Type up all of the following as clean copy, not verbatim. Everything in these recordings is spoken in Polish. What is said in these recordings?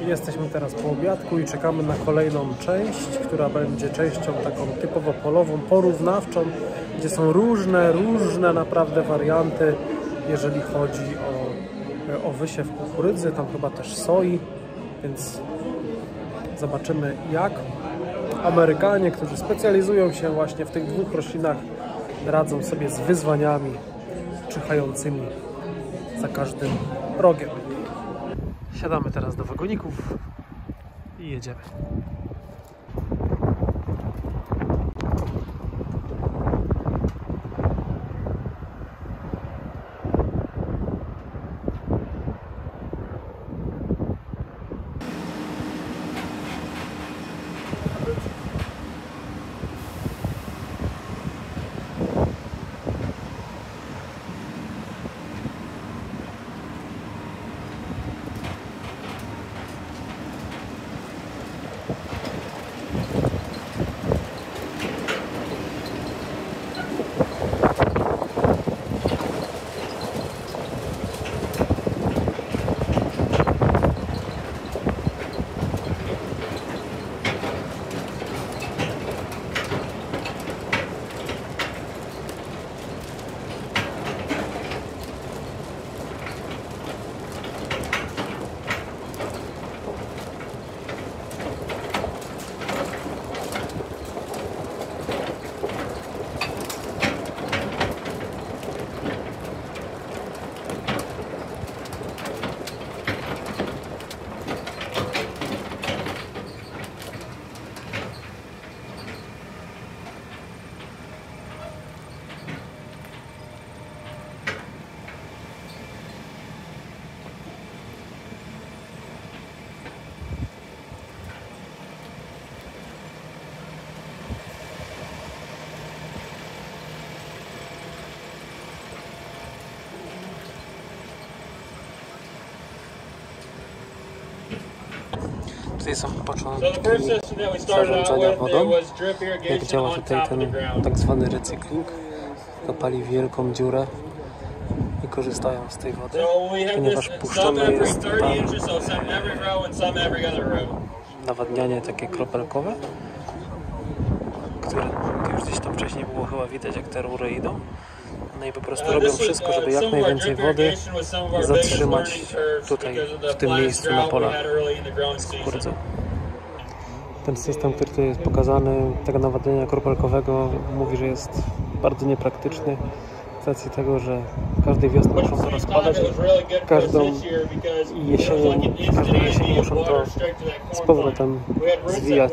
Jesteśmy teraz po obiadku i czekamy na kolejną część, która będzie częścią taką typowo polową, porównawczą, gdzie są różne naprawdę warianty, jeżeli chodzi o wysiew kukurydzy, tam chyba też soi, więc zobaczymy, jak Amerykanie, którzy specjalizują się właśnie w tych dwóch roślinach, radzą sobie z wyzwaniami czyhającymi za każdym rogiem. Siadamy teraz do wagoników i jedziemy. Tutaj są początki zarządzania wodą, jak działa tutaj ten tak zwany recykling. Kopali wielką dziurę i korzystają z tej wody, ponieważ puszczone jest tam nawadnianie takie kropelkowe, które już gdzieś tam wcześniej było chyba widać, jak te rury idą. No i po prostu robią wszystko, żeby jak najwięcej wody zatrzymać tutaj, w tym miejscu na polach z kukurydzą. Ten system, który tutaj jest pokazany, tego nawadniania kropelkowego, mówi, że jest bardzo niepraktyczny z racji tego, że każdej wiosny muszą to rozkładać, każdej jesieni muszą to z powrotem zwijać.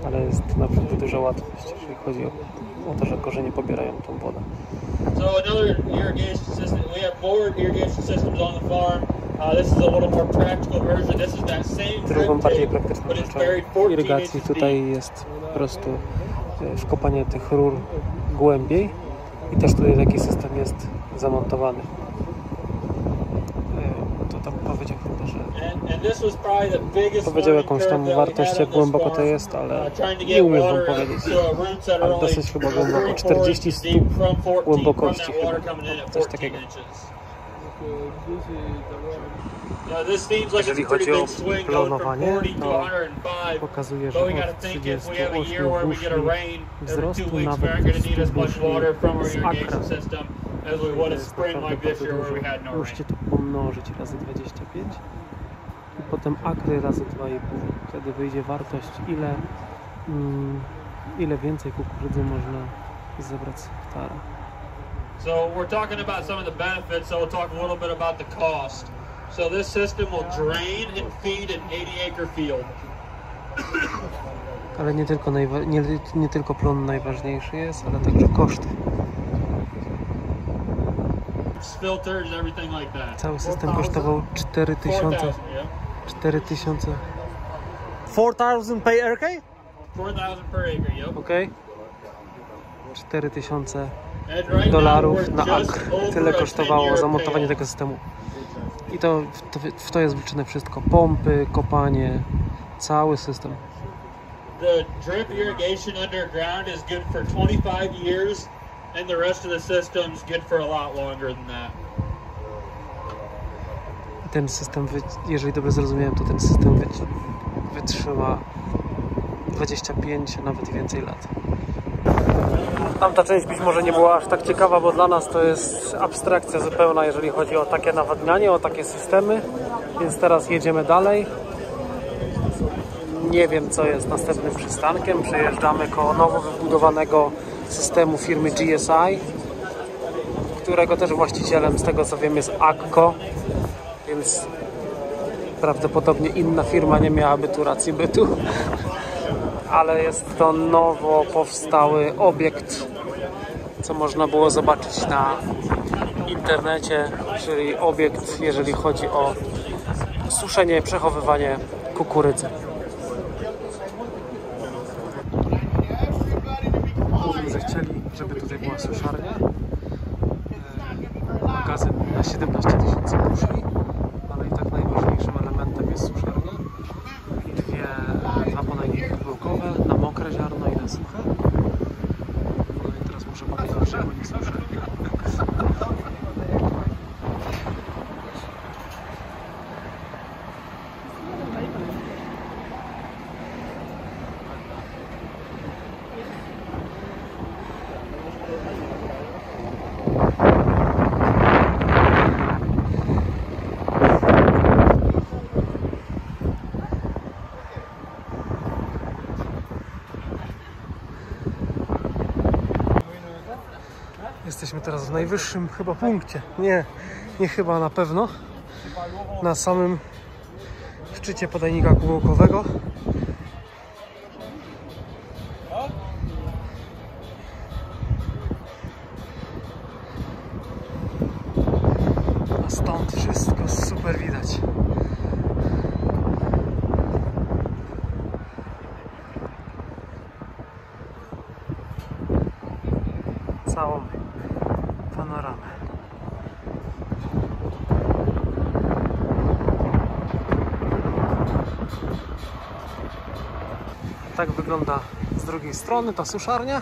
Ale jest naprawdę duża łatwość, jeżeli chodzi o to, że korzenie pobierają tą wodę. Drugą bardziej praktyczną rzeczą irygacji tutaj jest po prostu wkopanie tych rur głębiej i też tutaj taki system jest zamontowany. To tam powiedział chyba, że powiedział jakąś tam wartość, jak głęboko to jest, ale nie umiem wam powiedzieć, ale dosyć chyba głęboko, 40 stóp głębokości chyba, coś takiego. Jeżeli chodzi o planowanie, to pokazuje, że od 38 bushli wzrostu nawet 100 bushli z akra. Musicie to pomnożyć razy 25 i potem akry razy 2,5. Wtedy wyjdzie wartość, ile więcej kukurydzy można zebrać z hektara. So we're talking about some of the benefits, so we'll talk a little bit about the cost. So this system will drain and feed an 80-acre field. Ale nie tylko plon najważniejszy jest, ale także koszty. Filters, everything like that. Cały system kosztował 4000. 4000. 4000 per acre? 4,000 per acre, yep. Okay. 4000 dolarów na akr. Tyle kosztowało zamontowanie tego systemu. I w to jest wliczone wszystko. Pompy, kopanie, cały system. The drip irrigation underground is good for 25 years and the rest of the system's good for a lot longer than that. Ten system, jeżeli dobrze zrozumiałem, to ten system wytrzyma 25, nawet więcej lat. Tamta część być może nie była aż tak ciekawa, bo dla nas to jest abstrakcja zupełna, jeżeli chodzi o takie nawadnianie, o takie systemy. Więc teraz jedziemy dalej. Nie wiem, co jest następnym przystankiem. Przejeżdżamy koło nowo wybudowanego systemu firmy GSI, którego też właścicielem, z tego co wiem, jest Akko, więc prawdopodobnie inna firma nie miałaby tu racji bytu. Ale jest to nowo powstały obiekt, co można było zobaczyć na internecie, czyli obiekt, jeżeli chodzi o suszenie, przechowywanie kukurydzy. Myśmy zechcieli, żeby tutaj była suszarnia. Magazyn na 17 000 bushli, ale i tak najważniejszym elementem jest suszarnia. Dwa podajniki kubełkowe na mokre ziarno i na suche. No i teraz muszę powiedzieć, że nie suszę. Jesteśmy teraz w najwyższym chyba punkcie. Nie chyba, na pewno. Na samym szczycie podajnika kubełkowego. A stąd wszystko super widać. Całą panoramę. Tak wygląda z drugiej strony ta suszarnia.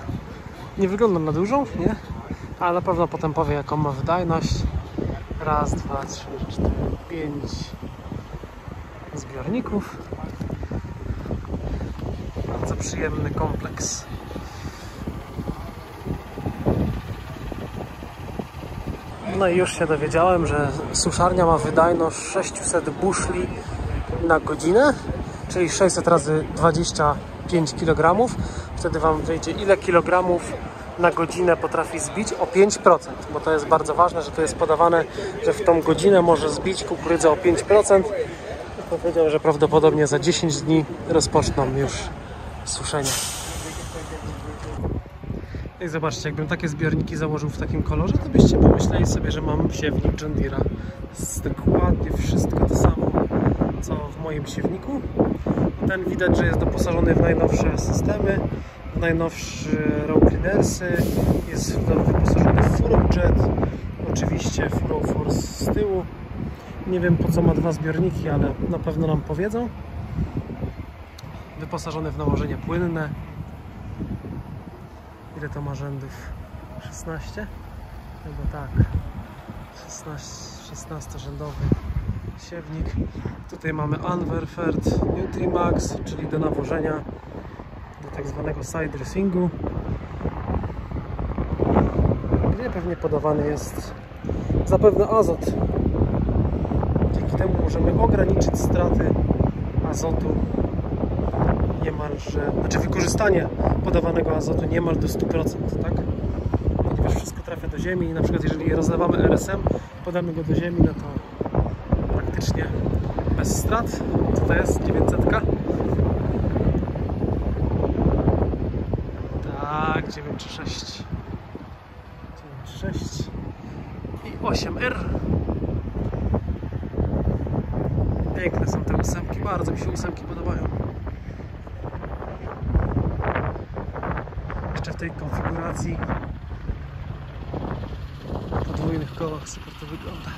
Nie wygląda na dużą, nie? Ale na pewno potem powie, jaką ma wydajność. Raz, dwa, trzy, cztery, 5 zbiorników. Bardzo przyjemny kompleks. No i już się dowiedziałem, że suszarnia ma wydajność 600 bushli na godzinę, czyli 600 razy 25 kg. Wtedy Wam wyjdzie, ile kilogramów na godzinę potrafi zbić o 5%, bo to jest bardzo ważne, że to jest podawane, że w tą godzinę może zbić kukurydzę o 5%. I powiedział, że prawdopodobnie za 10 dni rozpoczną już suszenie. I zobaczcie, jakbym takie zbiorniki założył w takim kolorze, to byście pomyśleli sobie, że mam siewnik John Deere'a. Jest dokładnie wszystko to samo, co w moim siewniku. Ten widać, że jest doposażony w najnowsze systemy, w najnowsze row cleanersy, jest wyposażony w furowjet, oczywiście furrow force z tyłu. Nie wiem, po co ma 2 zbiorniki, ale na pewno nam powiedzą. Wyposażony w nałożenie płynne. Ile to ma rzędów? 16? Chyba tak. 16-rzędowy siewnik. Tutaj mamy Unverfed Nutrimax, czyli do nawożenia, do tak zwanego side dressingu, gdzie pewnie podawany jest zapewne azot. Dzięki temu możemy ograniczyć straty azotu niemalże, znaczy wykorzystanie podawanego azotu niemal do 100%, tak? Ponieważ wszystko trafia do ziemi i na przykład jeżeli rozlewamy RSM, podamy go do ziemi, no to praktycznie bez strat. Co to jest? 900? Tak, 936 i 8R. Piękne są te 8, bardzo mi się 8 podobają. Jeszcze w tej konfiguracji podwójnych kołach super to wygląda.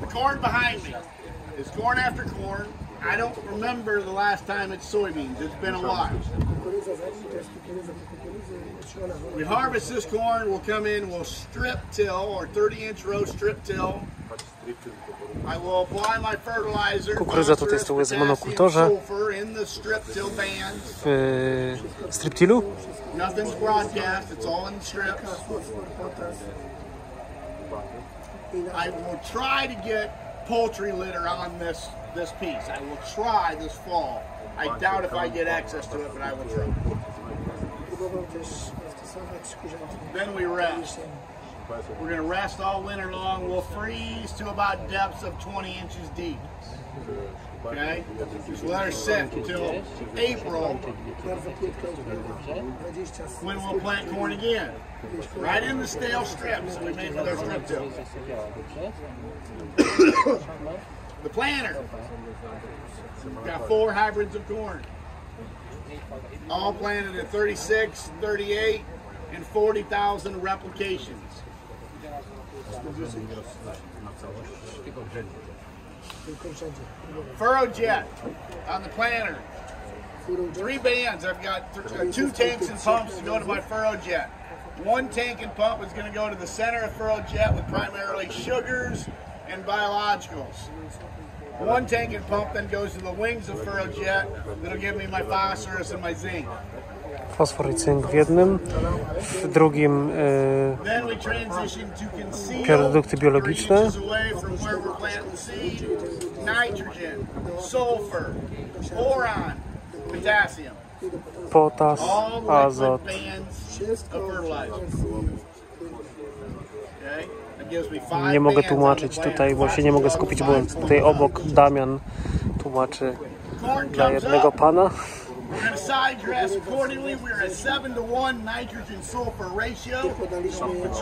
The corn behind me is corn after corn. I don't remember the last time it's soybeans. It's been a while. We harvest this corn, we'll come in, we'll strip till, or 30-inch row strip till. I will apply my fertilizer, Kukurydza tutaj jest w monokulturze. W striptilu. Nothing's broadcast, it's all in strips. I will try to get poultry litter on this piece. I will try this fall. I doubt if I get access to it, but I will try. Then we rest. We're going to rest all winter long. We'll freeze to about depths of 20 inches deep. Okay? So let her sit until April, when we'll plant corn again. Right in the stale strips we made with our strip till. The planter. We've got 4 hybrids of corn. All planted at 36, 38, and 40,000 replications. Furrow jet on the planter. 3 bands. I've got 2 tanks and pumps to go to my furrow jet. 1 tank and pump is going to go to the center of furrow jet with primarily sugars and biologicals. 1 tank and pump then goes to the wings of furrow jet. That'll give me my phosphorus and my zinc. Fosfor i cynk w jednym, w drugim produkty biologiczne. Potas, azot. Nie mogę tłumaczyć tutaj, bo się nie mogę skupić, bo tutaj obok Damian tłumaczy dla jednego pana. We're going to side dress accordingly. We're at 7:1 nitrogen sulfur ratio. Put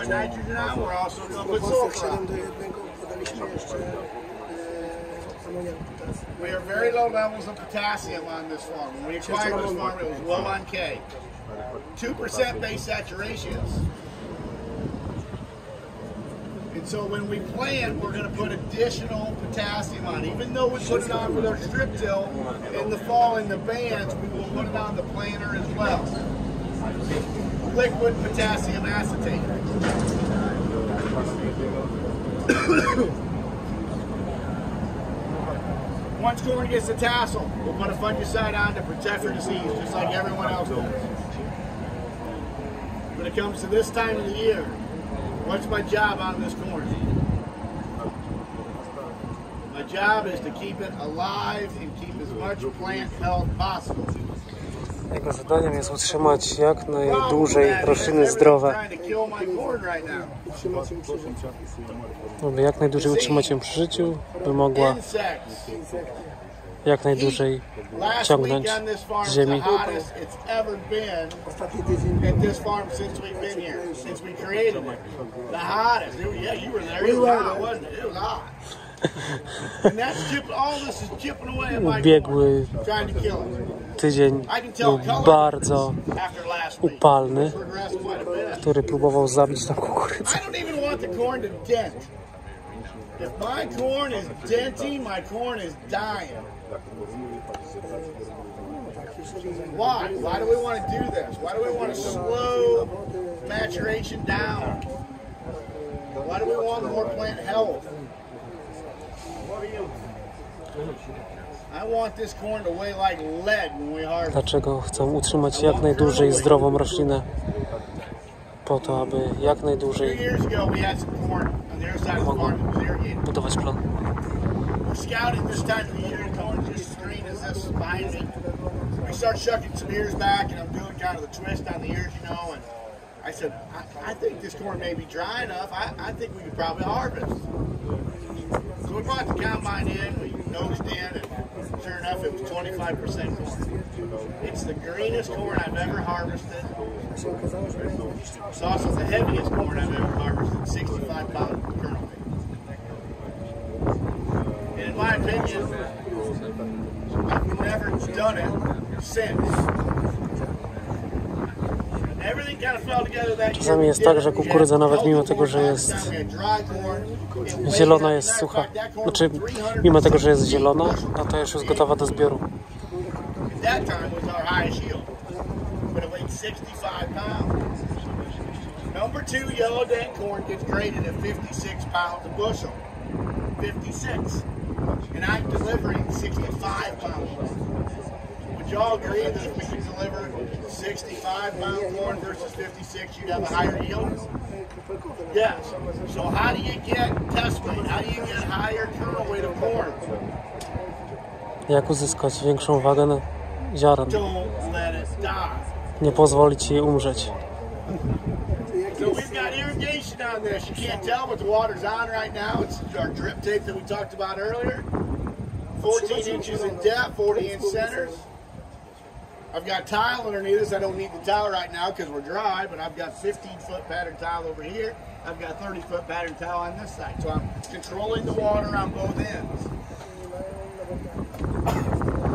nitrogen on, we're also going to put sulfur on. We have very low levels of potassium on this farm. When we acquired this farm, it was low on K. 2% base saturations. And so when we plant, we're going to put additional potassium on. Even though we put it on with our strip till in the fall in the bands, we will put it on the planter as well. Liquid potassium acetate. Once corn gets a tassel, we'll put a fungicide on to protect for disease, just like everyone else does. When it comes to this time of the year, what's my job on this corn? My job is to keep it alive and keep as much plant health possible. Jego zadaniem jest utrzymać jak najdłużej rośliny zdrowe. Aby jak najdłużej utrzymać ją przy życiu, by mogła jak najdłużej ciągnąć z ziemi. Ubiegły tydzień był bardzo upalny, który próbował zabić tą kukurydzę. If my corn is denty, my corn is dying. Why? Why do we want to do this? Why do we want to slow maturation down? Why do we want more plant health? I want this corn to weigh like lead when we harvest. Dlaczego chcą utrzymać jak najdłużej zdrową roślinę? Po to, aby jak najdłużej mogą budować plon. We're scouting this time of the year, corn just as green as this behind me. We start shucking some ears back, and I'm doing kind of the twist on the ears, you know, and I said, I think this corn may be dry enough. I think we could probably harvest. So we brought the combine in, we nosed in, and sure enough, it was 25% corn. It's the greenest corn I've ever harvested. It's also the heaviest corn I've ever harvested, 65 pound kernel weight. in my opinion, I've never done it since. Everything kind of fell together that Czasami jest tak, że kukurydza nawet mimo tego, że jest zielona, jest sucha. Znaczy, mimo tego, że jest zielona, no to już jest gotowa do zbioru. That time was our highest yield, but it weighed 65 pounds. Number 2 yellow dank corn gets graded at 56 pounds a bushel. 56. And I'm delivering 65 pounds. Would y'all agree that if we could deliver 65 pound corn versus 56, you'd have a higher yield? Yes. So how do you get test weight? How do you get higher kernel weight of corn? Jak uzyskać większą wagę ziaren? Don't let it die. Nie pozwolić jej umrzeć. So we've got irrigation on this. You can't tell, but the water's on right now. It's our drip tape that we talked about earlier. 14 inches in depth, 40-inch centers. I've got tile underneath this. I don't need the tile right now because we're dry, but I've got 15-foot pattern tile over here. I've got 30-foot pattern tile on this side. So I'm controlling the water on both ends.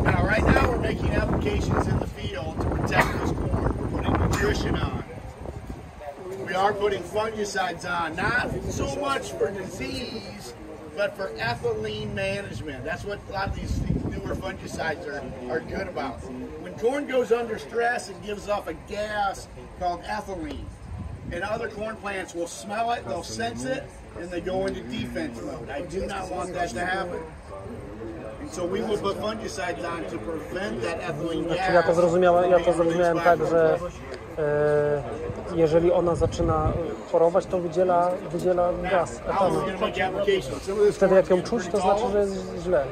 Now, right now we're making applications in the field to protect this corn. We're putting nutrition on. We are putting fungicides on, not so much for disease, but for ethylene management. That's what a lot of these newer fungicides are good about. When corn goes under stress, it gives off a gas called ethylene. And other corn plants will smell it, they'll sense it, and they go into defense mode. I do not want that to happen. And so we will put fungicides on to prevent that ethylene gas. Ja to zrozumiałem tak, że jeżeli ona zaczyna chorować, to wydziela gaz, etanol. Wtedy jak ją czuć, to znaczy, że jest źle.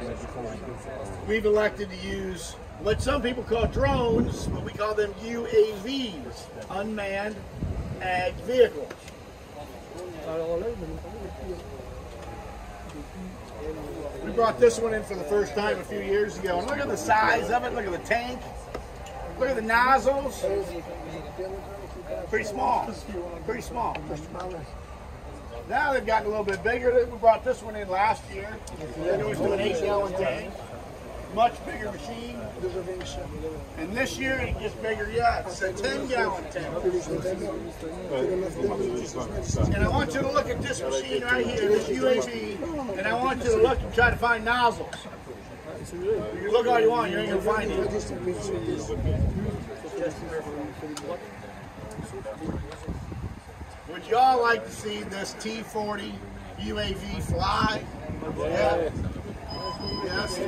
We've elected to use what some people call drones, but we call them UAVs, unmanned ag vehicles. We brought this one in for the first time a few years ago, and look at the size of it, look at the tank, look at the nozzles. Pretty small, pretty small. Now they've gotten a little bit bigger. We brought this one in last year. It was to an 8-gallon tank. Much bigger machine. And this year it gets bigger yet. It's a 10-gallon tank. And I want you to look at this machine right here, this UAV, and I want you to look and try to find nozzles. You look all you want, you ain't gonna find it. Would y'all like to see this T-40 UAV fly? Yeah. Yes.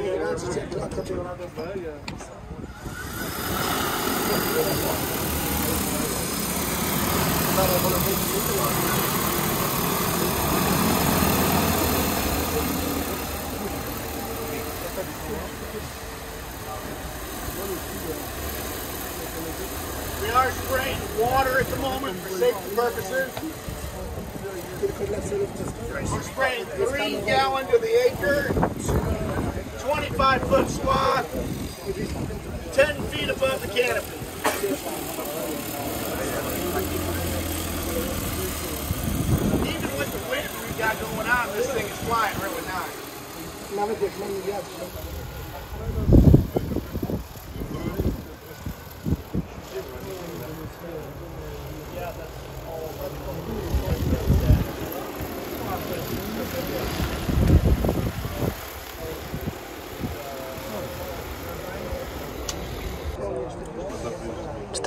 We are spraying water at the moment for safety purposes. We're spraying 3 gallons to the acre, 25-foot swath, 10 feet above the canopy. Even with the wind we've got going on, this thing is flying really nice.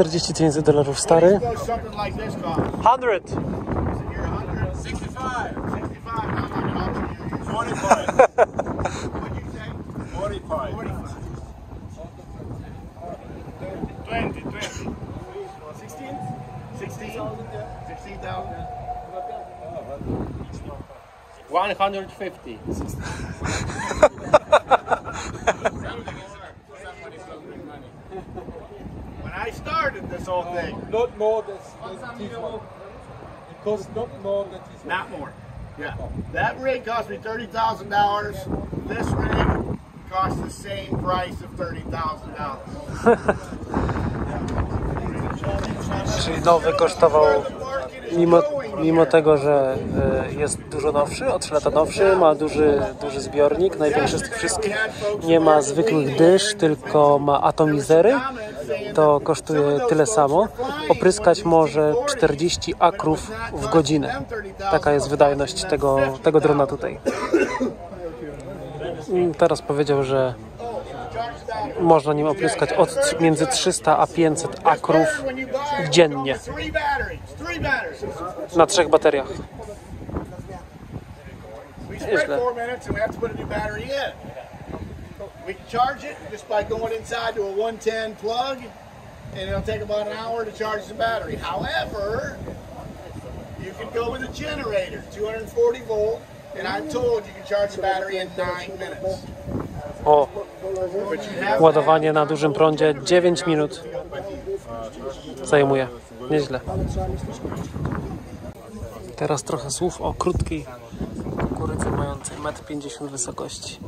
$40,000 stary. 100. 65. 25. What'd you say? 45. 20. 16? 16,000. 150. When I started this whole thing. Not more than T4. It costs not more than T4. Not more. Yeah. That rig cost me $30,000. This rig costs the same price of $30,000. Czyli nowy kosztował, Mimo tego, że jest dużo nowszy, o 3 lata nowszy, ma duży zbiornik, największy z tych wszystkich, nie ma zwykłych dysz, tylko ma atomizery, to kosztuje tyle samo. Opryskać może 40 akrów w godzinę. Taka jest wydajność tego drona tutaj. Teraz powiedział, że można nim opryskać między 300 a 500 akrów dziennie na 3 bateriach. Nieźle. We can charge it just by going inside to a 110 plug, and it'll take about an hour to charge the battery. However, you can go with a generator, 240 volt, and I'm told you can charge the battery in 9 minutes. O, ładowanie na dużym prądzie 9 minut zajmuje. Nieźle. Teraz trochę słów o krótkiej kukurydzy mającej 1,50 m wysokości.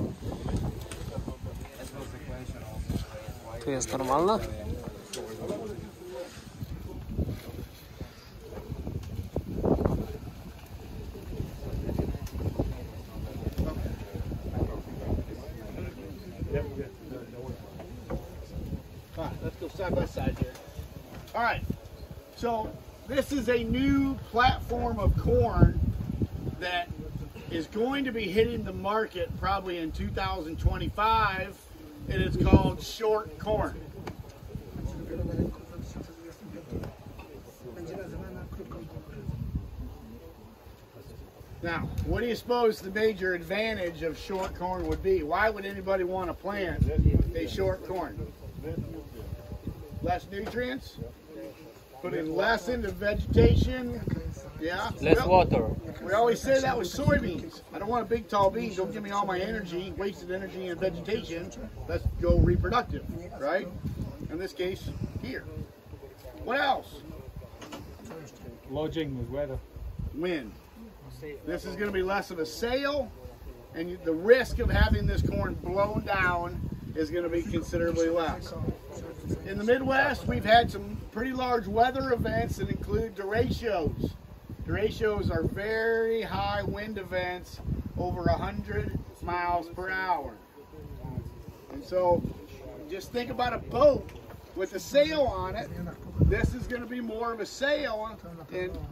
Tu jest normalna. Let's go side by side here. All right, so this is a new platform of corn that is going to be hitting the market probably in 2025, and it's called short corn. Now, what do you suppose the major advantage of short corn would be? Why would anybody want to plant a short corn? Less nutrients? Put in less into vegetation? Yeah? Less water. We always say that with soybeans. I don't want a big tall bean. Don't give me all my energy, wasted energy in vegetation. Let's go reproductive, right? In this case, here. What else? Lodging with weather. Wind. This is going to be less of a sail, and the risk of having this corn blown down is going to be considerably less. In the Midwest, we've had some pretty large weather events that include derechos. Derechos are very high wind events over 100 miles per hour. And so just think about a boat with a sail on it. This is going to be more of a sail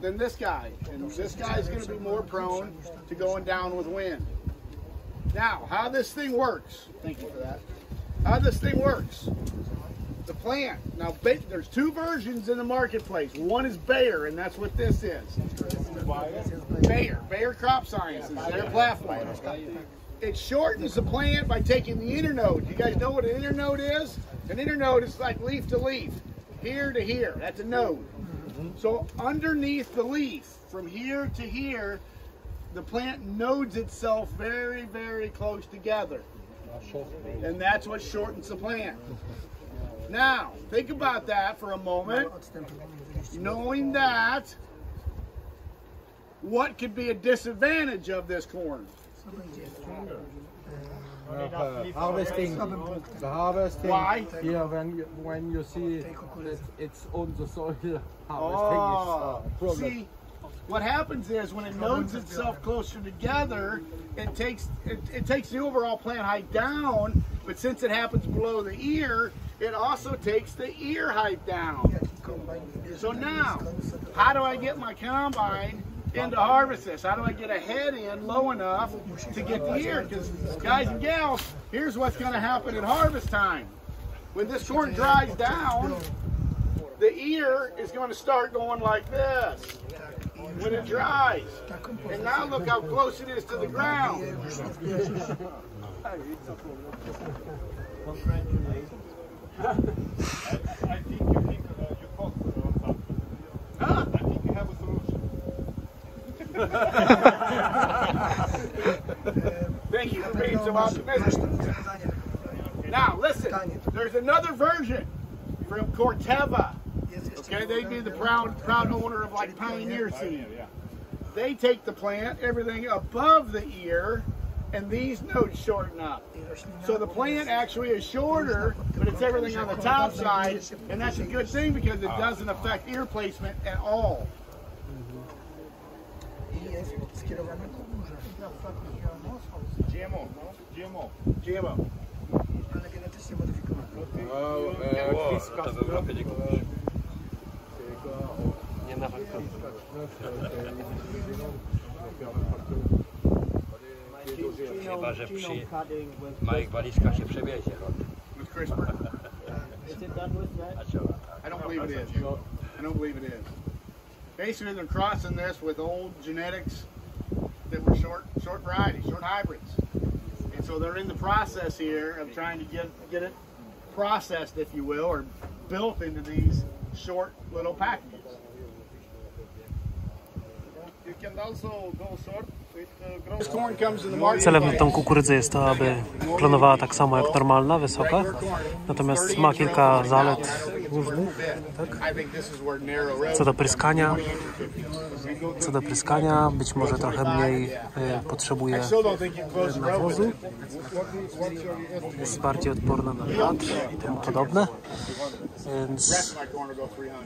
than this guy. And this guy is going to be more prone to going down with wind. Now, how this thing works, thank you for that. How this thing works. The plant. Now, there's 2 versions in the marketplace. One is Bayer, and that's what this is. Bayer Crop Sciences, their platform. It shortens the plant by taking the internode. You guys know what an internode is? An internode is like leaf to leaf, here to here. That's a node. So underneath the leaf, from here to here, the plant nodes itself very, very close together. And that's what shortens the plant. Now, think about that for a moment. Knowing that, what could be a disadvantage of this corn? Harvesting. The harvesting. Why? Here, when you see that it's on the soil, harvesting Oh, is a problem. see, what happens is when it nodes itself closer together, it takes the overall plant height down, but since it happens below the ear, it also takes the ear height down. So now, how do I get my combine in to harvest this? How do I get a head in low enough to get the ear? Because guys and gals, here's what's going to happen at harvest time. When this corn dries down, the ear is going to start going like this when it dries. And now look how close it is to the ground. I think you talked about that. Huh? I think you have a solution. Thank you for being so optimistic. Now listen, there's another version from Corteva. Okay, they'd be the proud owner of like Pioneer seed. They take the plant, everything above the ear, and these nodes shorten up. So the plant actually is shorter, but it's everything on the top side, and that's a good thing because it doesn't affect ear placement at all. skierowana ku górze. GMO. Ale genetycznie modyfikowane. Niska, to w Europie nie kupisz. Nie na fakturę. Chyba, że przy małych walizkach się przewiezie. I don't believe it is. I don't believe it is. Basically, they're crossing this with old genetics that were short varieties, short hybrids. And so they're in the process here of trying to get it processed, if you will, or built into these short little packages. You can also go short. Celem tą kukurydzę jest to, aby klonowała tak samo jak normalna, wysoka. Natomiast ma kilka zalet różnych, tak? Co do pryskania, być może trochę mniej potrzebuje nawozu. Jest bardziej odporna na wiatr i tym podobne. Więc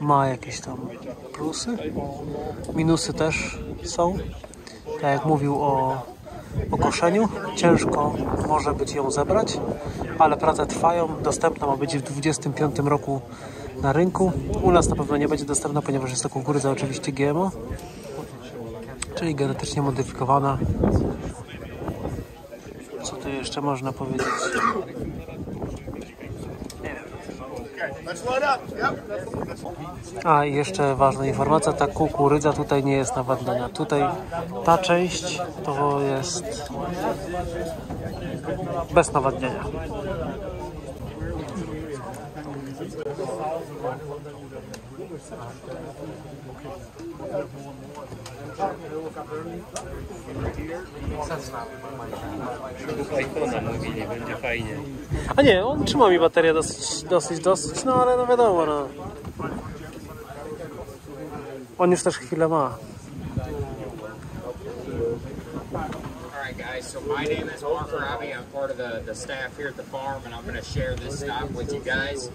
ma jakieś tam plusy. Minusy też są. Tak jak mówił o koszeniu, ciężko może być ją zebrać, ale prace trwają, dostępna ma być w 2025 roku na rynku. U nas na pewno nie będzie dostępna, ponieważ jest to kukurydza oczywiście GMO, czyli genetycznie modyfikowana. Co tu jeszcze można powiedzieć? Nie wiem. A i jeszcze ważna informacja, ta kukurydza tutaj nie jest nawadniania. Tutaj ta część to jest bez nawadniania. Mówili, będzie fajnie. A nie, on trzyma mi baterię dosyć, no ale no wiadomo, no. On już też chwilę ma. Alright guys, so my name is Kukurydzy. I'm part of the staff here at the farm, and I'm going to share this stop with you guys.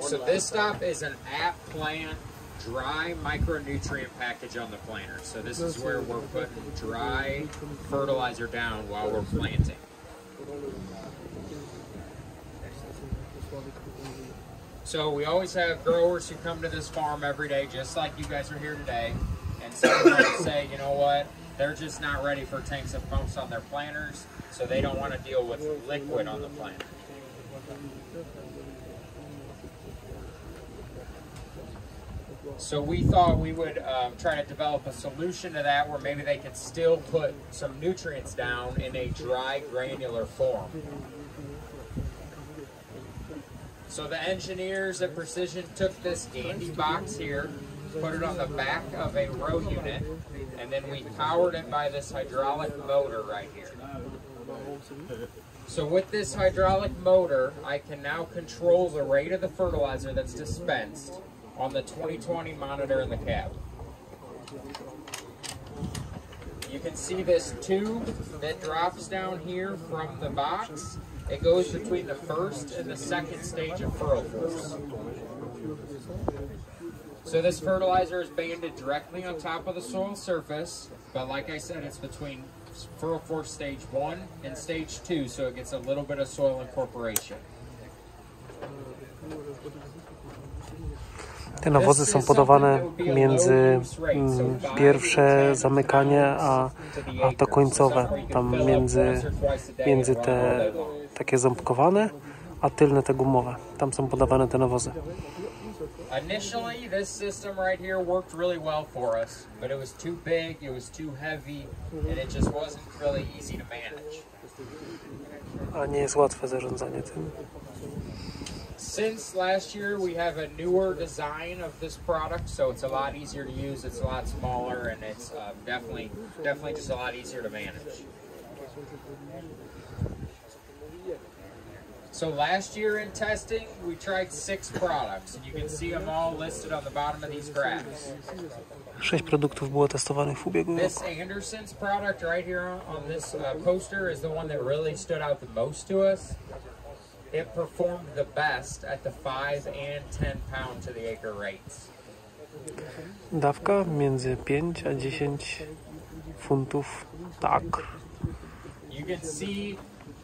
So this stop is an at-plant dry micronutrient package on the planter. So this is where we're putting dry fertilizer down while we're planting. So we always have growers who come to this farm every day, just like you guys are here today, and some might say, you know what, they're just not ready for tanks and pumps on their planters, so they don't want to deal with liquid on the planter. So we thought we would try to develop a solution to that where maybe they could still put some nutrients down in a dry granular form. So the engineers at Precision took this Andy box here, put it on the back of a row unit, and then we powered it by this hydraulic motor right here. So with this hydraulic motor, I can now control the rate of the fertilizer that's dispensed on the 2020 monitor in the cab. You can see this tube that drops down here from the box. It goes between the first and the second stage of furrow force. So this fertilizer is banded directly on top of the soil surface, but like I said, it's between furrow force stage 1 and stage 2, so it gets a little bit of soil incorporation. Te nawozy są podawane między pierwsze zamykanie a to końcowe, tam między te takie ząbkowane, a tylne te gumowe. Tam są podawane te nawozy. Initially, this system right here worked really well for us, but it was too big, it was too heavy, and it just wasn't really easy to manage. A nie jest łatwe zarządzanie tym. Since last year, we have a newer design of this product, so it's a lot easier to use, it's a lot smaller, and it's definitely just a lot easier to manage. So last year in testing, we tried 6 products, and you can see them all listed on the bottom of these graphs. 6 produktów było testowanych w ubiegłym roku. This Anderson's product right here on this poster is the one that really stood out the most to us. It performed the best at the 5 and 10 pound to the acre rates. Dawka między 5 a 10 funtów. Tak. You can see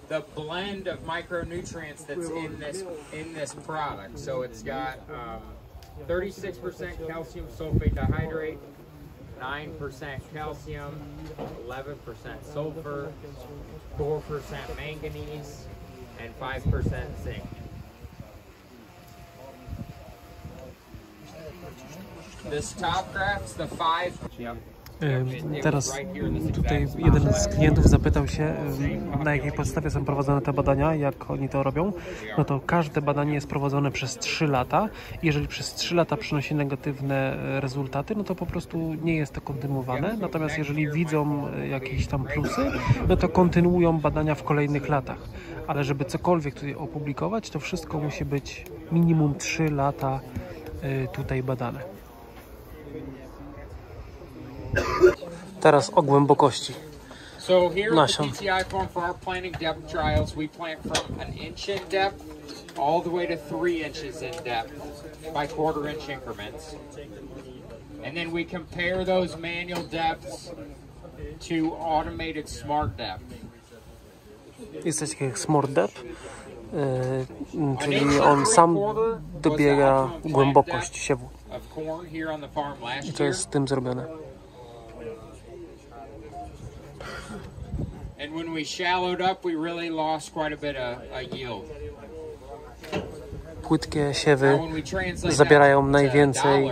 the blend of micronutrients that's in this product. So it's got 36% calcium sulfate dihydrate, 9% calcium, 11% sulfur, 4% manganese, and 5% zinc. This top graph's the 5. Teraz tutaj jeden z klientów zapytał się, na jakiej podstawie są prowadzone te badania, jak oni to robią. No to każde badanie jest prowadzone przez 3 lata. Jeżeli przez 3 lata przynosi negatywne rezultaty, no to po prostu nie jest to kontynuowane. Natomiast jeżeli widzą jakieś tam plusy, no to kontynuują badania w kolejnych latach. Ale żeby cokolwiek tutaj opublikować, to wszystko musi być minimum 3 lata tutaj badane. Teraz o głębokości nasion. So here at the PTI farm for our planting depth trials, we plant from an inch in depth all the way to 3 inches in depth by quarter-inch increments. And then we compare those manual depths to automated smart depth. Jest coś takiego jak smart depth, czyli on sam dobiera głębokość siewu. I to jest z tym zrobione. And when we shallowed up, we really lost quite a bit of yield. Płytkie siewy zabierają najwięcej,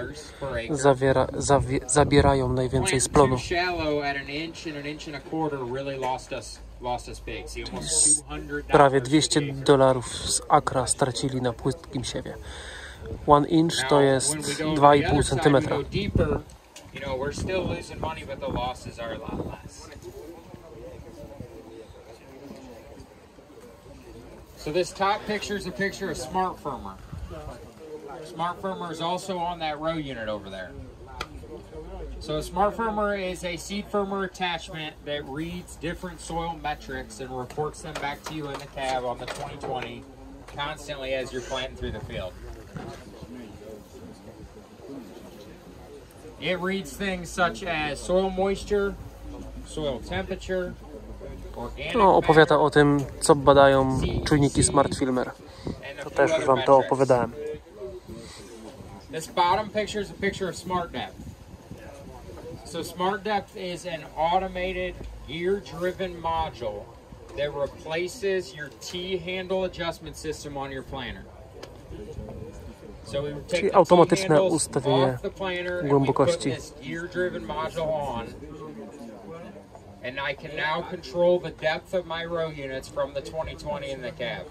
zabierają najwięcej z plonu. Prawie $200 z akra stracili na płytkim siewie. 1 inch to jest 2,5 cm. So this top picture is a picture of Smart Firmer. Smart Firmer is also on that row unit over there. So a Smart Firmer is a seed firmer attachment that reads different soil metrics and reports them back to you in the cab on the 2020 constantly as you're planting through the field. It reads things such as soil moisture, soil temperature. No, opowiada o tym, co badają czujniki Smart Filmer. To też już wam to opowiadałem. This bottom picture is a picture of Smart Depth. So Smart Depth is an automated gear-driven module that replaces your T-handle adjustment system on your planter. So we take Czyli the automatyczne T-handles ustawienie off the planter and we put głębokości. this gear-driven module on. And I can now control the depth of my row units from the 2020 in the cab.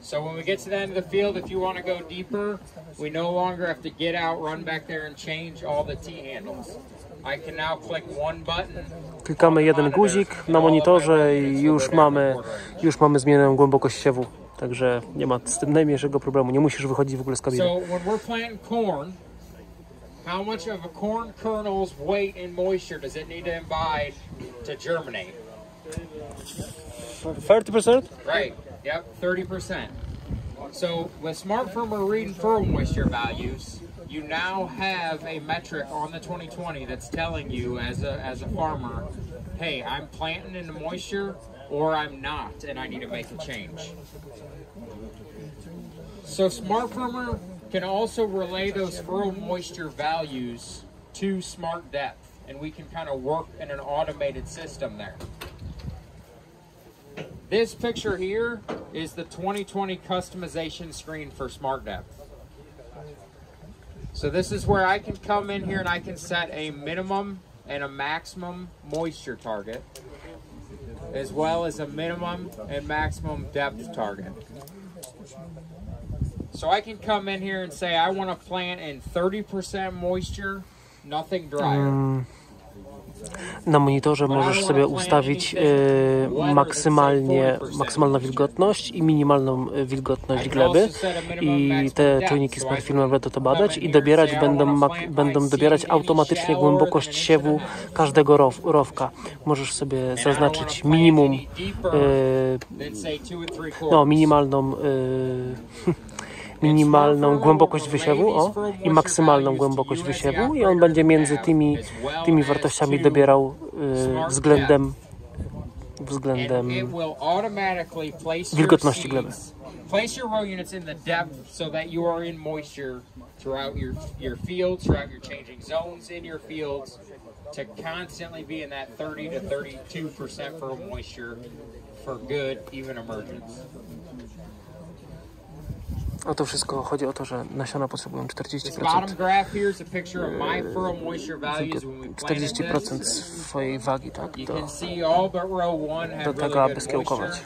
So when we get to the end of the field, if you want to go deeper, we no longer have to get out, run back there and change all the T-handles. I can now click one button. Klikamy jeden guzik na monitorze i już mamy zmienioną głębokość siewu. Także nie ma z tym najmniejszego problemu. Nie musisz wychodzić w ogóle z kabiny. So when we're planting corn, how much of a corn kernel's weight in moisture does it need to imbibe to germinate? 30%? Right. Yep, 30%. So with Smart Firmer reading furrow moisture values, you now have a metric on the 2020 that's telling you as a farmer, hey, I'm planting into moisture or I'm not, and I need to make a change. So Smart Firmer can also relay those furrow moisture values to Smart Depth, and we can kind of work in an automated system there. This picture here is the 2020 customization screen for Smart Depth. So this is where I can come in here and I can set a minimum and a maximum moisture target, as well as a minimum and maximum depth target. So I can come in here and say I want to plant in 30% moisture, nothing drier. Na monitorze możesz sobie ustawić maksymalną wilgotność i minimalną wilgotność gleby i te czujniki Smart Filmer będą to badać i będą dobierać automatycznie głębokość siewu każdego rowka. Możesz sobie zaznaczyć minimalną głębokość wysiewu i maksymalną głębokość wysiewu i on będzie między tymi wartościami dobierał względem wilgotności gleby. Place your row units in the depth so that you are in moisture throughout your fields, throughout your changing zones in your fields, to constantly be in that 30 to 32% for moisture for good, even emergence. O to wszystko chodzi o to, że nasiona potrzebują 40%. 40% swojej wagi, tak? Do tego, aby skiełkować.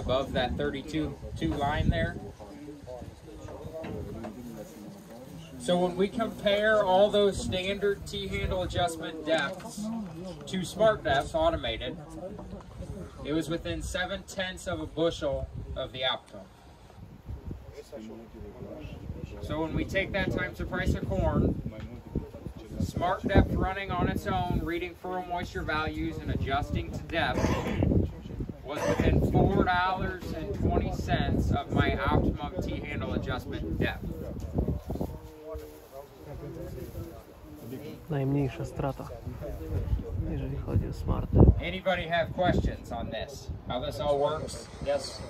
Above that 32 line there. So when we compare all those standard T-handle adjustment depths to smart depths automated, it was within 7/10 of a bushel of the outcome. So when we take that times the price of corn, smart depth running on its own, reading for moisture values and adjusting to depth, was within $4.20 of my optimum T-handle adjustment depth. Najmniejsza strata, jeżeli chodzi o smart. Anybody have questions on this? How this all works? Yes.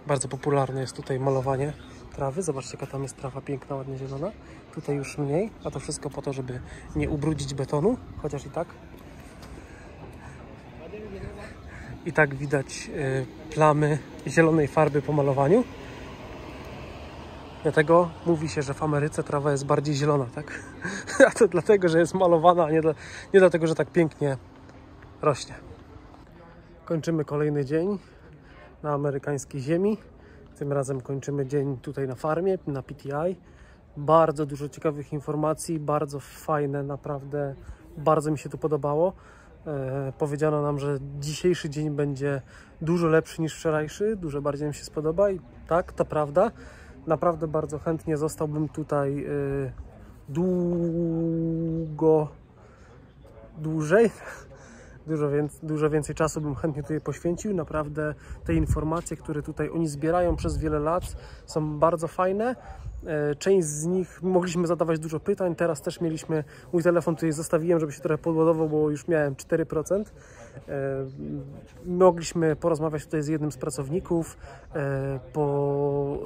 Bardzo popularne jest tutaj malowanie trawy. Zobaczcie, jaka tam jest trawa piękna, ładnie zielona. Tutaj już mniej, a to wszystko po to, żeby nie ubrudzić betonu, chociaż i tak widać plamy zielonej farby po malowaniu. Dlatego mówi się, że w Ameryce trawa jest bardziej zielona, tak? A to dlatego, że jest malowana, a nie dlatego, że tak pięknie rośnie. Kończymy kolejny dzień na amerykańskiej ziemi. Tym razem kończymy dzień tutaj na farmie, na PTI. Bardzo dużo ciekawych informacji, bardzo fajne, naprawdę bardzo mi się tu podobało. Powiedziano nam, że dzisiejszy dzień będzie dużo lepszy niż wczorajszy, dużo bardziej mi się spodoba i tak, to prawda. Naprawdę bardzo chętnie zostałbym tutaj dłużej. Dużo więcej czasu bym chętnie tutaj poświęcił. Naprawdę te informacje, które tutaj oni zbierają przez wiele lat, są bardzo fajne. Część z nich mogliśmy zadawać dużo pytań. Teraz też mieliśmy, mój telefon tutaj zostawiłem, żeby się trochę podładował, bo już miałem 4%. Mogliśmy porozmawiać tutaj z jednym z pracowników,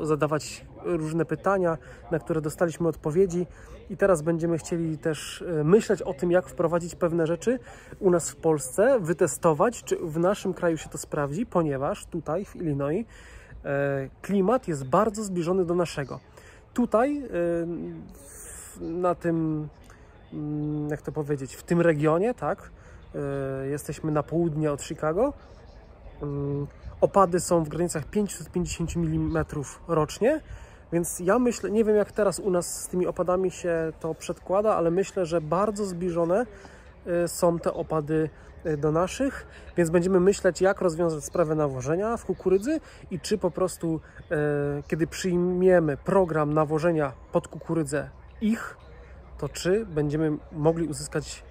zadawać różne pytania, na które dostaliśmy odpowiedzi. I teraz będziemy chcieli też myśleć o tym, jak wprowadzić pewne rzeczy u nas w Polsce, wytestować, czy w naszym kraju się to sprawdzi, ponieważ tutaj w Illinois klimat jest bardzo zbliżony do naszego. Tutaj na tym, jak to powiedzieć, w tym regionie, tak, jesteśmy na południe od Chicago. Opady są w granicach 550 mm rocznie, więc ja myślę, nie wiem jak teraz u nas z tymi opadami się to przedkłada, ale myślę, że bardzo zbliżone są te opady do naszych, więc będziemy myśleć, jak rozwiązać sprawę nawożenia w kukurydzy i czy po prostu, kiedy przyjmiemy program nawożenia pod kukurydzę to czy będziemy mogli uzyskać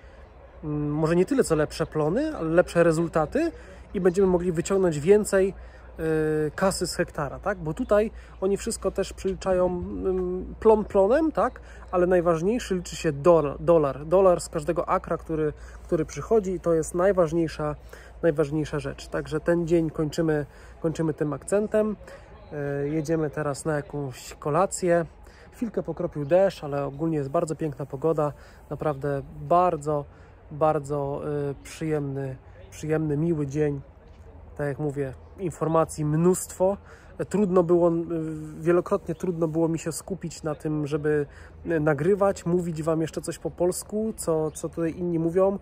może nie tyle co lepsze plony, ale lepsze rezultaty i będziemy mogli wyciągnąć więcej kasy z hektara, tak? Bo tutaj oni wszystko też przyliczają plon plonem, tak? Ale najważniejszy liczy się dolar z każdego akra, który przychodzi i to jest najważniejsza rzecz. Także ten dzień kończymy tym akcentem. Jedziemy teraz na jakąś kolację. Chwilkę pokropił deszcz, ale ogólnie jest bardzo piękna pogoda. Naprawdę bardzo przyjemny, miły dzień. Tak jak mówię, informacji mnóstwo. Wielokrotnie trudno było mi się skupić na tym, żeby nagrywać, mówić Wam jeszcze coś po polsku, co tutaj inni mówią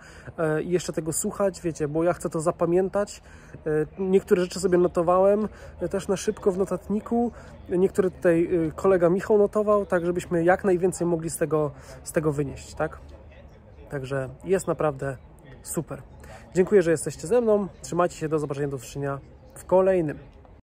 i jeszcze tego słuchać, wiecie, bo ja chcę to zapamiętać. Niektóre rzeczy sobie notowałem też na szybko w notatniku, niektóre tutaj kolega Michał notował, tak żebyśmy jak najwięcej mogli z tego wynieść, tak? Także jest naprawdę super. Dziękuję, że jesteście ze mną. Trzymajcie się, do zobaczenia, do usłyszenia w kolejnym.